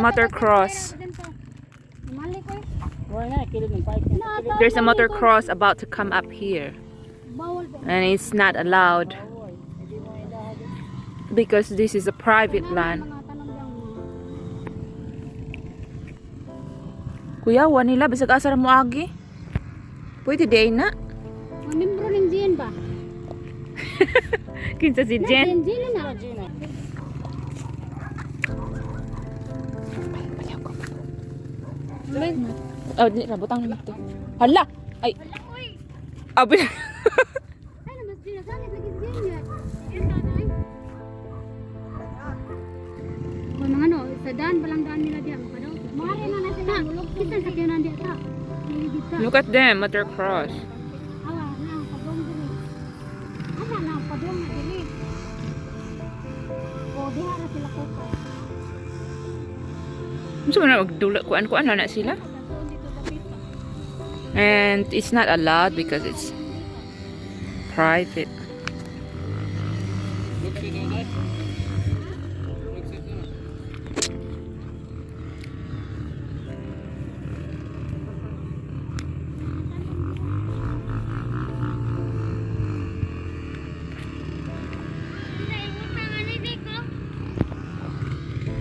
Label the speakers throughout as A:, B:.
A: motocross. There's a motocross about to come up here. And it's not allowed. Because this is a private land. Kuya, wa nila bisag asa mo agi. Pwede day na.
B: Membro ning Jen ba?
A: Kinsa si Jen?
B: Jen na.
A: Oh, di na butang nito. Hala. Ay. Abi.
B: Ay naman sila sanit lagi Jen ya. Yan tanay. Kung mga no, sa daan palang daan nila diyan pa daw. Mare na sila. Kita sa kanya nandiyan ta.
A: Look at them, motocross.
B: Awa na padong dili. Ana na padong dili. O diha na sila ko pa.
A: Gusto mo na magdulak kuan na sila? And it's not allowed because it's private.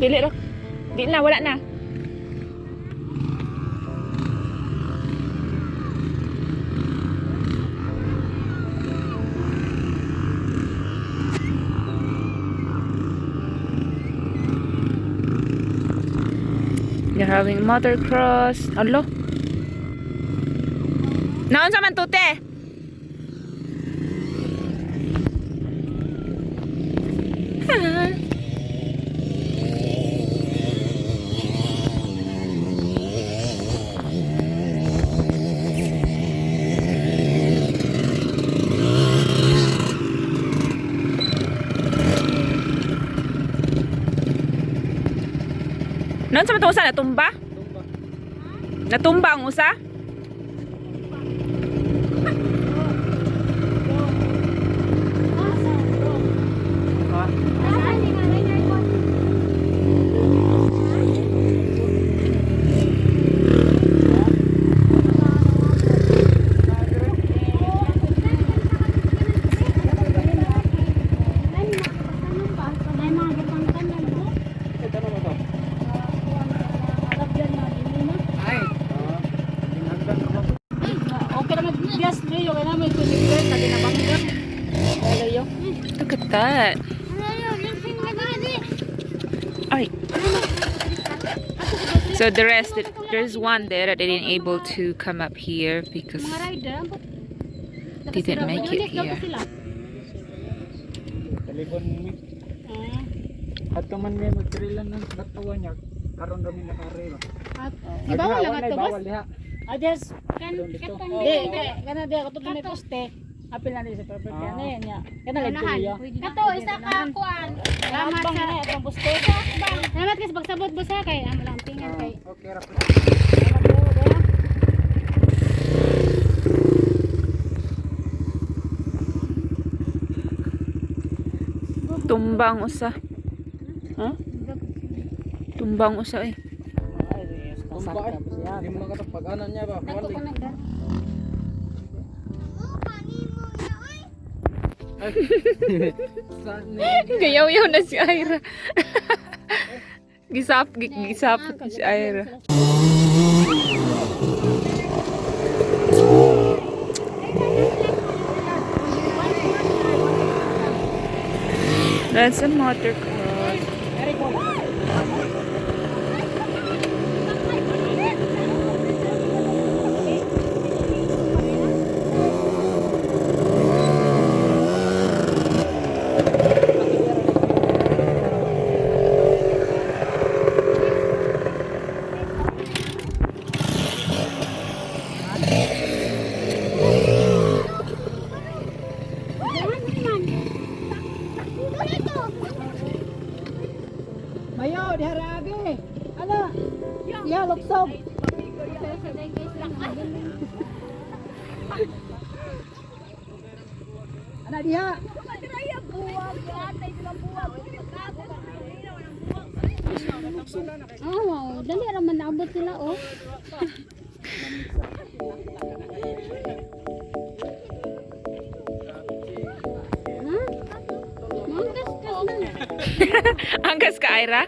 A: Dili ra. Di na, wala na. They're having motocross. Alo. Naon sa man tute? Noon sa matusa natumba? Natumba ang usa? Look at that. Ay. So the rest, there's one there that they didn't able to come up here because they didn't make it here.
C: At man may magtrilan ng batuan niya karon ra mi nakare ba.
B: Di bawal lang ato
C: bawal
B: boss.
C: diha.
D: Ades,
B: Di
D: kana dia kato may poste. Apil na sa perfect kana niya. Kana lang tuyo.
B: Kato isa ka kuan. Salamat
D: Bang
B: sa
D: na itong poste.
B: Salamat kasi pagsabot boss ha kay amo lang tingan kay.
C: Okay ra po.
A: Tumbang usa. Huh? Tumbang usa eh.
C: Kumbay. Di mo makatapag-anan niya ba?
B: Dako ka nagdan.
A: Gayaw-yaw na si Ira. gisap si Ira. That's a motocross.
D: Mayo diharabi. Ano? Ya luksog. Ana diha.
B: wow. Dali raman naabot sila, oh. Ha? Mangkas ka na.
A: Angkas ka, Ira?